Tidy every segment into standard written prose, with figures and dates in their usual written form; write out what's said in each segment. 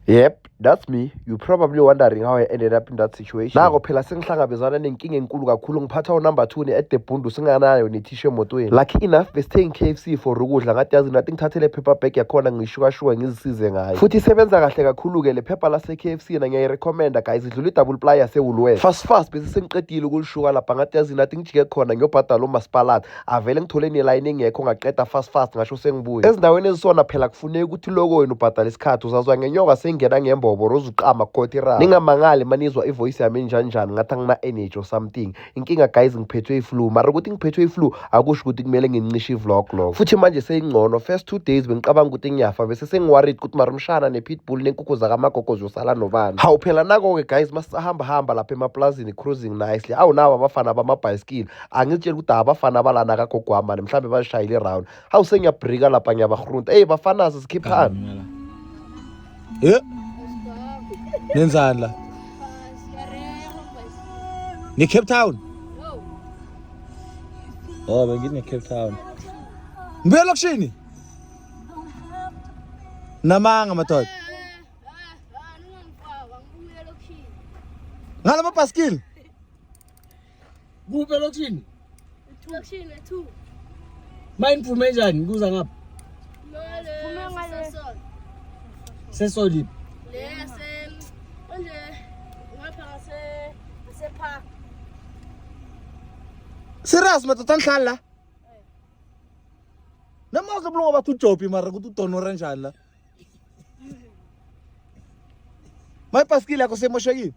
Yep, that's me. You're probably wondering how I ended up in that situation. Nako phela sengihlangabezana nenkinga enkulu kakhulu ngiphatha unumber 2 eDebhundu singanayo nethisha emotweni. Lucky enough besithenga KFC for ukudla ngathi yazi nathi ngithathele paper bag yakhona ngishukashuka ngizisize ngayo. Futhi isebenza kahle kakhulu ke le paper la KFC na ngiyayirecommenda guys idlula double ply yaseWoolworths. Fast bese sengiqedile ukulishuka lapha ngathi yazi nathi ngijike khona ngiyobhadala umasipalati. Avele ngithole neline engekho ngaqeda fast ngasho sengibuye. Ezindaweni ezisona phela kufuneka ukuthi logo wena ubhadala isikhathi uzazwa ngenyoka ngena ngembobo rozuqama kotirana ningamangali manizwa ivoice yami njani ngathi angina energy or something inkinga guys ngiphethwe iflu mara ukuthi ngiphethwe iflu akusho ukuthi kumele ngincishe ivlog lo futhi manje seyingcono first 2 days bengicabanga ukuthi ngiyafa bese sengiworried ukuthi mara umshana nepitbull nenkukhu zakamagogozi usala nobani hawu phela nako ke guys masahamba lapha emaplazini cruising nicely awu nawo abafana bamabhayisikili angitshela ukuthi abafana balana kagogwama mhlambe bashayile around hawu sengiyabrika lapha ngiyabahrunta bafana sikhiphana nenzani la ni Cape Town bengine Cape Town ngibuya lokishini namanga madoda ngala mabhasikili kuphi lokishini lokishini 2 mayiniphume njani kuza ngapha sesolid serious madoda ngihlala la namaze bulunga bathu uJopi mara ukuthi udonora njani la mayibhasikili yakho semoshekile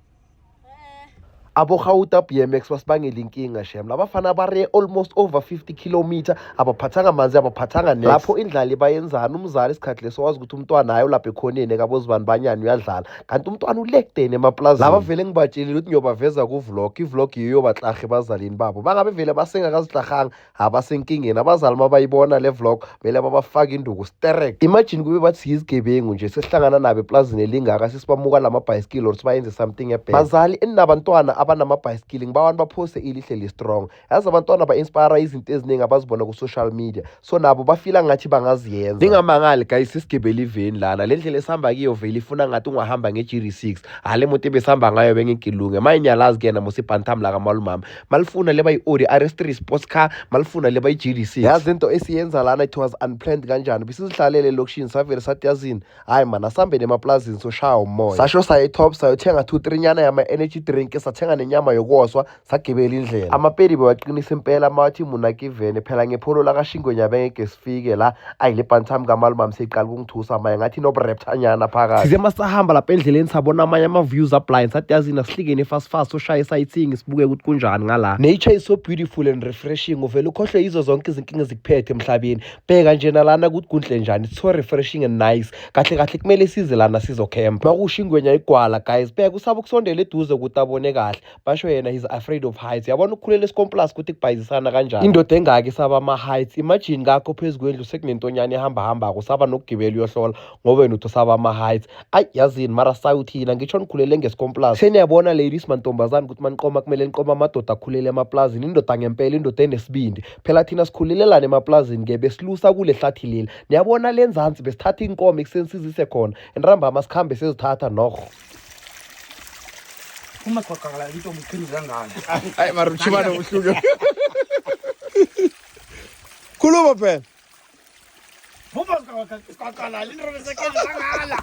Abo-Gauta BMX basibangela inkinga shem labafana bare almost over 50 km abaphathanga manzi abaphathanga next lapho indlala bayenzana umzali isikhathi leso wazi ukuthi umntwana hayo lapha ekhoneni kabozibani banyani uyadlala kanti umntwana ulegdene emaplazini laba vele ngibatshelile ukuthi ngiyobaveza ku-vlog ivlog yiyo bahlahe bazalini babo bangabe vele basengakazihlahanga abasenkingeni abazali mabayibona le vlog vele babafaka induku sterek imagine kube bathi yizigebengu nje sesihlangana nabo eplazini elingaka sisibamuka lamabhayisikili or sibayenze something ebheke bazali enabantwana abanamabhayisikili ngibawantu baphose ilihle li-strong yazi abantwana ba-inspire izinto eziningi abazibona ku-social media so nabo bafila ngathi bangaziyenza ningamangali guys sisigibele iveni lana le ndlela esihamba kiyo vele ifuna ngathi ungahamba nge-GD6 hale moto ebesihamba ngayo bengikilunge mayinyalazi kena musibhantam la kamalumama malifuna leba yi-Audi RS3 sports car malifuna leba yi-GD6 yazi into esiyenza lana it was unplanned kanjani bisizihlalele lokishini savele sathi yazini hayi man asambeni emaplazini soshaya umoya sasho saye-top sayothenga 2-3 nyana yama-energy drink sathenga nenyama yokoswa sagibela indlela amapedi bewaqinisa impela mathi munakivene phela ngepholo lakashingwenya bengeke sifike la ayile bantam kamalumam seyiqala ukungithusa maye ngathi nobrepthanyana phakathi size masahamba lapha endleleni sabona amanye ama-views ablind sathi yazini asihlikeni fast soshaya sightseeing sibuke ukuthi kunjani ngala nature is so beautiful and refreshing uvele ukhohlwe yizo zonke izinkinga zikuphethe emhlabeni bheka njena lana ukuthi kunhle njani it's so refreshing and nice kahle kumele size lana sizocampa makushingwenya igwala guys bheka usaba ukusondela eduze ukuthi abone kahle basho yena he's afraid of heights yabona ukukhulela esikomplus ukuthi kubhayizisana kanjani indoda engaki saba ama-heights imagine ngakho phezu kwendlu sekunentonyana ehamba kusaba nokugibela uyohlola ngoba wena uthi usaba ama-heights ayi yazini mara sayuthina ngitsho nikhulele ngesikomplus seniyabona ladies mantombazane ukuthi maniqoma kumele niqoma amadoda akhulele emaplazini indoda ngempela indoda enesibindi phela thina sikhulelelana emaplazini-ke besilusa kule hlathi leli niyabona le nzansi besithatha inkomo ekusensizise khona enrambama sikhambe sezithatha norho uma kwaqala into umqiniso kangaka hayi mara uchibana ubuhlungu khuluma phela uma kwaqala into besekela kangala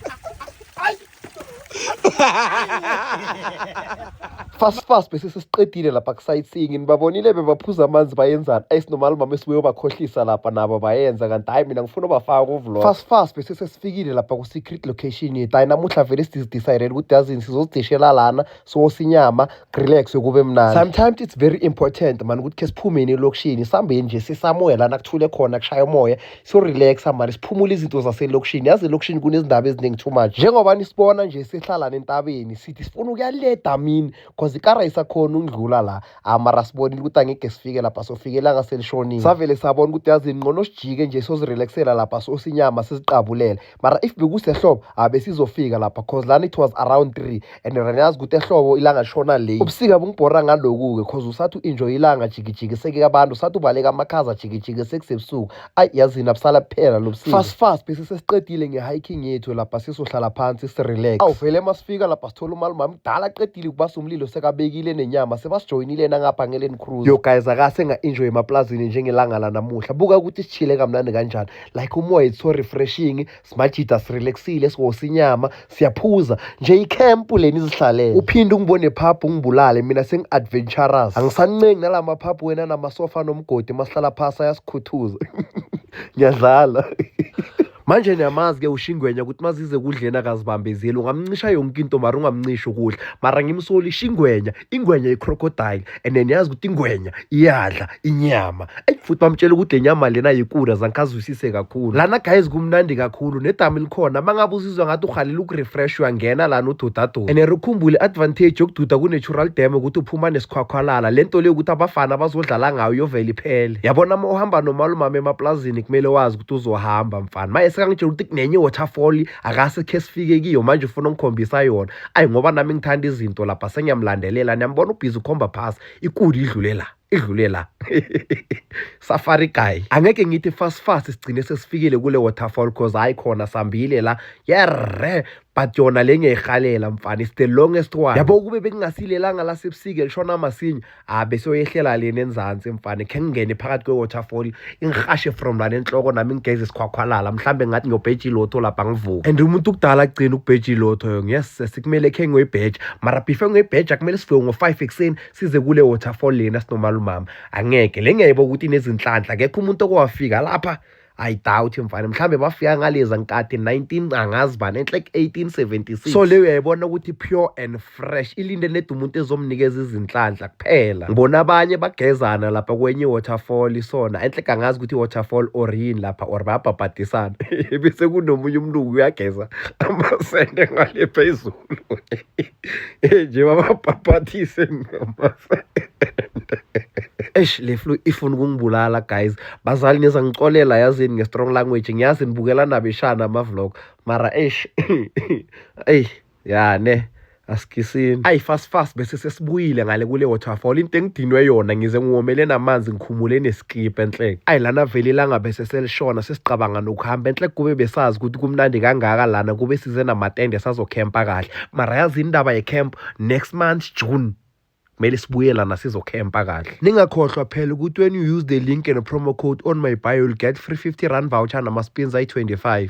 fast bese sesiqedile lapha ku-sightseeing nibabonile bebaphuza amanzi bayenzani ayisinormal mama esibuye bakhohlisa lapha nabo bayenza kanti hayi mina ngifuna ubafaka ku-vlog fast bese sesifikile lapha ku-secret location yethu hayi namuhla vele sidecide ukuthi yazini sizozidishela lana sinyama relax kube mnandi sometimes it's very important man ukuthi khe siphumeni elokishini sihambeni nje sisamoya lana kuthule khona kushaya umoya so-relaxa mani siphumule izinto zaselokishini yazi elokishini kunezindaba eziningi too much njengoba nisibona nje sihlala nentabeni sithi sifuna ukuyaleda mini cause ikara isakhona ungidlula la mara sibonile ukuthi angeke sifike lapha sofike ilanga selishonile savele sabona ukuthi yazi ngcono sijike nje sozirelaxela lapha sosinyama siziqabulele mara if bekusehlobo besizofika lapha cause lana it was around 3 and ranayazi ukuthi ehlobo ilanga lishona late ubusika bungibhora ngaloku-ke cause usathi u-enjoy ilanga jikijiki seke abantu usathi ubaleka amakhaza jikijiki sekusebusuku ayi yazini abusala kuphela lo busika fast bese sesiqedile nge-hiking yethu lapha sizohlala phansi sirelax vele masifika lapha sithola umalumami mdala aqedile ukubasa umlilo sekabekile nenyama sebasijoyinile nangapha ngeleni cruise yo guys akase nga-enjoy emaplazini njengelanga lanamuhla buka ukuthi sijhile kamnandi kanjani like umoya it's so refreshing simajida sirelaxile siwosa inyama siyaphuza nje ikhempu leni izihlalele uphinde ungibone phaphu ungibulale mina sengi-adventurous angisancengi nala maphaphu wena namasofa nomgodi masihlala phasi ayasikhuthuza ngiyadlala manje niyamazi-ke ushingwenya ukuthi mazize kudleni akazibambezeli ungamncisha yonke into mara ungamncishi ukudla mara ngimsoli ishingwenya ingwenya yi-crocodile and then yazi ukuthi ingwenya iyadla inyama futhi bamtshela ukuthi le nyama lena yikura zangikhazwisise kakhulu lana guys kumnandi kakhulu nedami likhona uma ngabe uzizwa ngathi uhalele ukurefresh uyangena lana ududaduda and ukhumbule advantage yokududa ku-natural dam ukuthi uphuma nesikhwakhwalala le nto leyo ukuthi abafana abazodlala ngayo yovele iphele yabona uma uhamba nomalumama emaplazini kumele wazi ukuthi uzohamba mfana sekangitshela ukuthi kunenye waterfall akase khe sifike kiyo manje ufuna ngikhombisa yona ayi ngoba nami ngithanda izinto lapha sengiyamlandelela niyambona ubhizi ukhomba phasi ikudi idlule la safari guy angeke ngithi fast sigcine sesifikile kule waterfall cause hayi khona sambile la yerre but yona le ngiyihalela mfana is the longest one yabo kube bekungasilelanga la sebusike lishona masinya bese uyehlela leni enzansi mfana khe ngingene phakathi kwe waterfall ingihashe from la nenhloko nami ngigeze isikhwakhwalala mhlambe ngathi ngiyobheja ilotho lapha ngivuka and umuntu ukudala agcina ukubheja ilotho yes sikumele khe ngoyibheja mara before ngoyibheja kumele sifike ngo5 ekseni size kule waterfall lena sinomalumama angeke le ngiyayibo ukuthi inezinhlanhla akekho umuntu okwafika lapha I doubt mfana mhlambe bafika ngaleza nkade 19 angazi bani like 1876 so leyo uyayibona ukuthi pure and fresh ilinde ned umuntu ezomnikeza izinhlanhla kuphela ngibona abanye bagezana lapha kwenye waterfall isona enhle angazi ukuthi waterfall or yini lapha or bayabhabhadisana bese kunomunye umlungu uyageza amasende ngale phezulu nje bababhabhathise ngamasende le flu ifuna ukungibulala guys bazali neza ngixolela yazini nge-strong language ngiyazi nibukela nabeshana ama-vlog mara ne asikisini ayi fast bese sesibuyile ngale kule waterfall into engidinwe yona ngize ngiwomele namanzi ngikhumule neskipe enhle ayi lana vele ilanga bese selishona sesicabanga nokuhamba enhle kube besazi ukuthi kumnandi kangaka lana kube size namatende sazokhempa kahle mara yazi indaba ye-camp next month June kumele sibuye lana sizokhempa kahle ningakhohlwa phela ukuthi when you use the link and a promo code on my bio you'll get free 50 rand voucher nama spins ayi 25